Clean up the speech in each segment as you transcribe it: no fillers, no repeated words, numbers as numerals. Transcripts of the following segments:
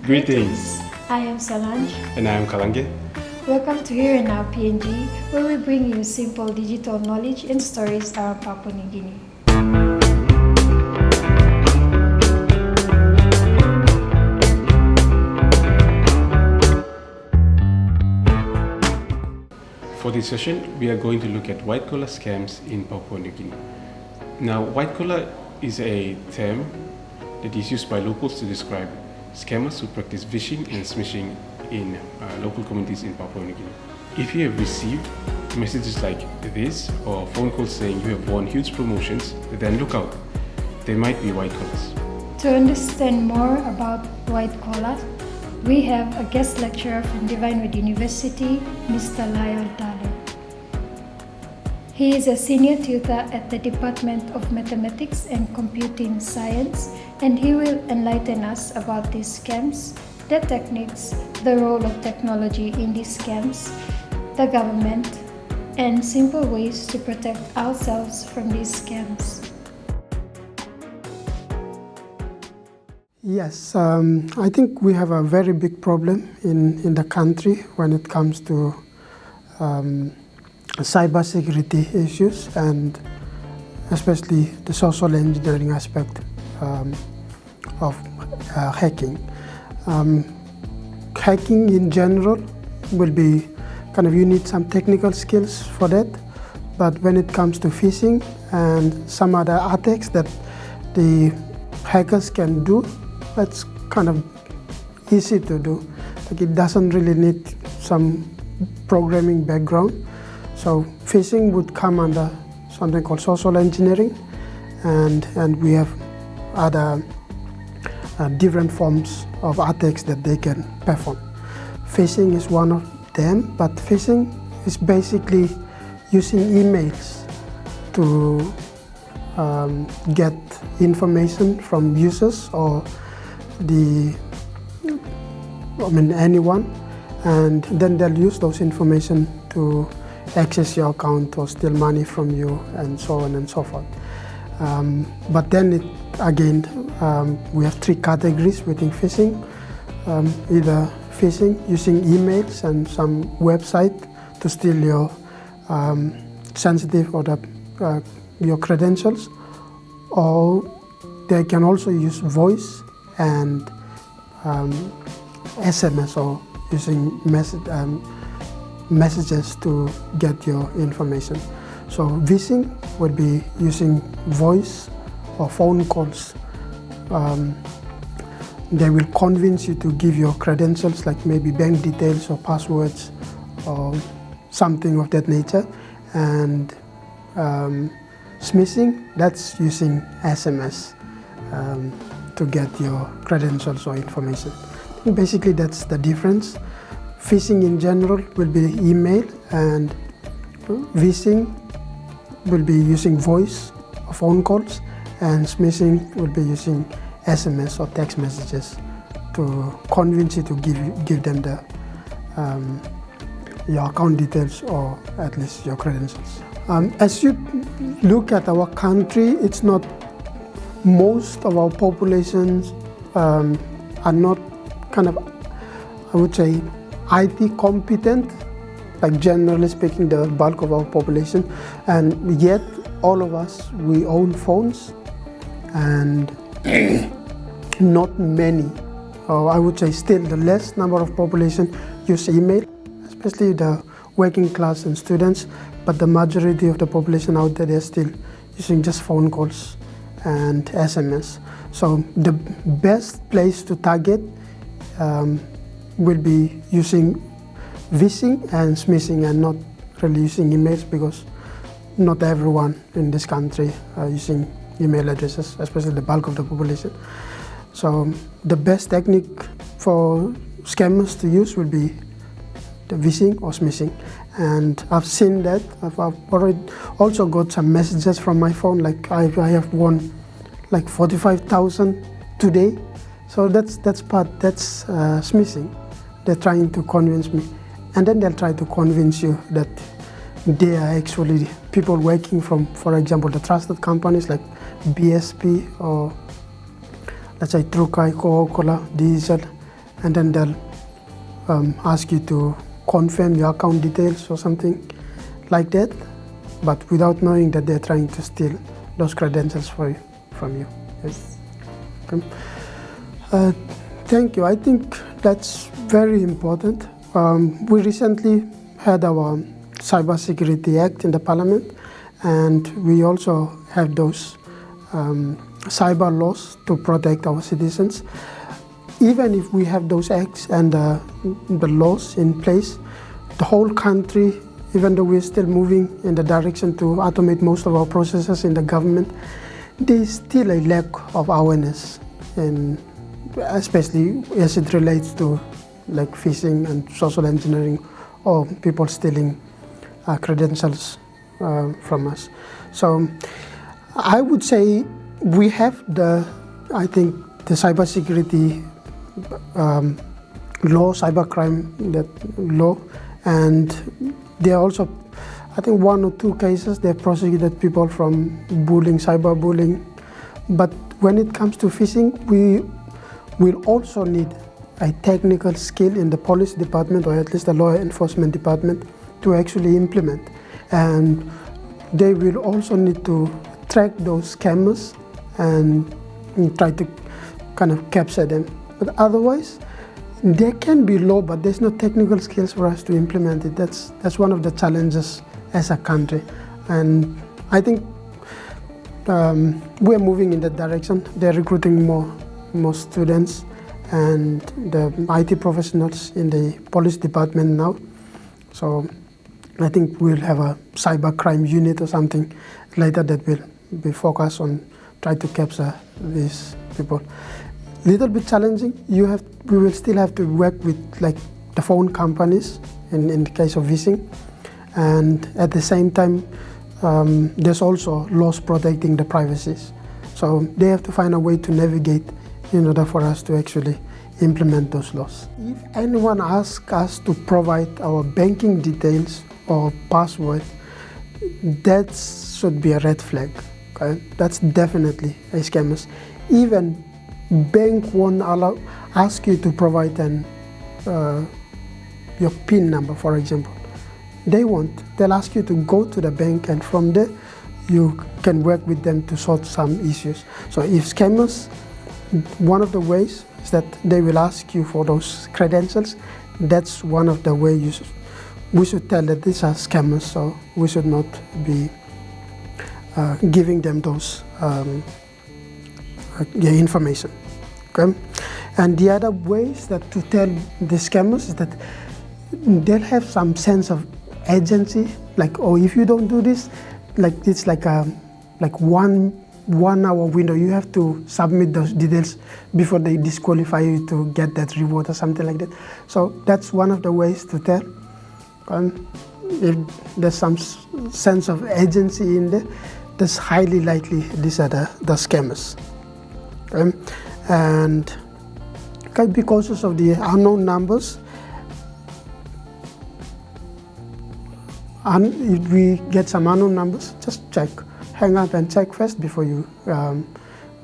Greetings. I am Solange. And I am Kalange. Welcome to Here and Now PNG, where we bring you simple digital knowledge and stories around Papua New Guinea. For this session, we are going to look at white-collar scams in Papua New Guinea. Now, white-collar is a term that is used by locals to describe scammers who practice vishing and smishing in local communities in Papua New Guinea. If you have received messages like this or phone calls saying you have won huge promotions, then look out. They might be white collars. To understand more about white collars, we have a guest lecturer from Divinewood University, Mr. Lyle Dalo. He is a senior tutor at the Department of Mathematics and Computing Science, and he will enlighten us about these scams, the techniques, the role of technology in these scams, the government, and simple ways to protect ourselves from these scams. Yes, I think we have a very big problem in the country when it comes to cybersecurity issues, and especially the social engineering aspect of hacking. Hacking in general will be you need some technical skills for that, but when it comes to phishing and some other attacks that the hackers can do, that's kind of easy to do. It doesn't really need some programming background. So phishing would come under something called social engineering, and we have other different forms of attacks that they can perform. Phishing is one of them, but phishing is basically using emails to get information from users or anyone, and then they'll use those information to access your account or steal money from you, and so on and so forth. But then we have three categories within phishing. Either phishing using emails and some website to steal your sensitive or your credentials, or they can also use voice and SMS, or using messages to get your information. So vishing would be using voice or phone calls. They will convince you to give your credentials, like maybe bank details or passwords or something of that nature. And smishing, that's using SMS to get your credentials or information. Basically, that's the difference. Phishing in general will be email, and vishing will be using voice or phone calls, and smishing will be using SMS or text messages to convince you to give them your account details or at least your credentials. As you look at our country, it's not most of our populations are not I would say IT competent, like generally speaking the bulk of our population, and yet all of us, we own phones, and not many, or I would say still the less number of population use email, especially the working class and students, but the majority of the population out there, they're still using just phone calls and SMS. So the best place to target will be using vishing and smishing, and not really using emails, because not everyone in this country are using email addresses, especially the bulk of the population. So the best technique for scammers to use will be the vishing or smishing, and I've seen that. I've already also got some messages from my phone, like I have won like 45,000 today. So that's smishing. They're trying to convince me, and then they'll try to convince you that they are actually people working from, for example, the trusted companies like BSP or let's say Trukai, Coca-Cola, Diesel, and then they'll ask you to confirm your account details or something like that, but without knowing that they're trying to steal those credentials from you. Yes. Okay. Thank you. I think that's very important. We recently had our Cybersecurity Act in the Parliament, and we also have those cyber laws to protect our citizens. Even if we have those acts and the laws in place, the whole country, even though we're still moving in the direction to automate most of our processes in the government, there's still a lack of awareness, and especially as it relates to like phishing and social engineering, or people stealing credentials from us. So I would say we have the cybersecurity law, cybercrime law, and there are also, I think, 1 or 2 cases they've prosecuted people from bullying, cyberbullying. But when it comes to phishing, we will also need a technical skill in the police department, or at least the law enforcement department, to actually implement. And they will also need to track those scammers and try to kind of capture them. But otherwise, there can be law, but there's no technical skills for us to implement it. That's one of the challenges as a country. And I think we're moving in that direction. They're recruiting more students and the IT professionals in the police department now. So I think we'll have a cybercrime unit or something later that will be focused on trying to capture these people. Little bit challenging. We will still have to work with like the phone companies in the case of Vishing, and at the same time there's also laws protecting the privacies. So they have to find a way to navigate in order for us to actually implement those laws. If anyone asks us to provide our banking details or password, that should be a red flag. Okay? That's definitely a scam. Even bank won't ask you to provide your PIN number, for example. They won't. They'll ask you to go to the bank, and from there you can work with them to sort some issues. So if scammers, one of the ways is that they will ask you for those credentials. That's one of the ways we should tell that these are scammers, so we should not be giving them those information. Okay? And the other ways that to tell the scammers is that they'll have some sense of agency, like, oh, if you don't do this, like it's like one hour window, you have to submit those details before they disqualify you to get that reward or something like that. So that's one of the ways to tell. If there's some sense of agency in there, that's highly likely these are the scammers. And because of the unknown numbers, and if we get some unknown numbers, just check. Hang up and check first before you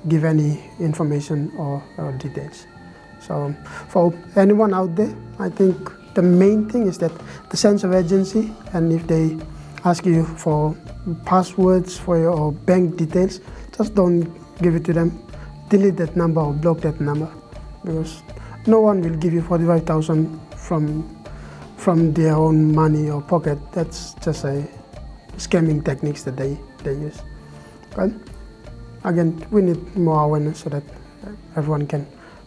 give any information or details. So for anyone out there, I think the main thing is that the sense of agency, and if they ask you for passwords for your bank details, just don't give it to them. Delete that number or block that number, because no one will give you 45,000 from their own money or pocket. That's just a scamming techniques that they use. But again, we need more awareness so that everyone can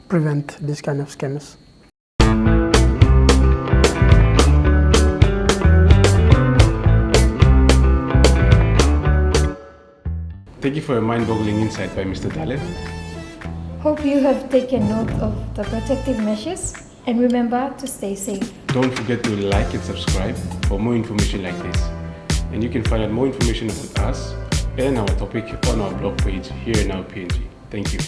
prevent this kind of scammers. Thank you for a mind-boggling insight by Mr. Dale. Hope you have taken note of the protective measures, and remember to stay safe. Don't forget to like and subscribe for more information like this. And you can find out more information about us and our topic on our blog page here in our PNG. Thank you.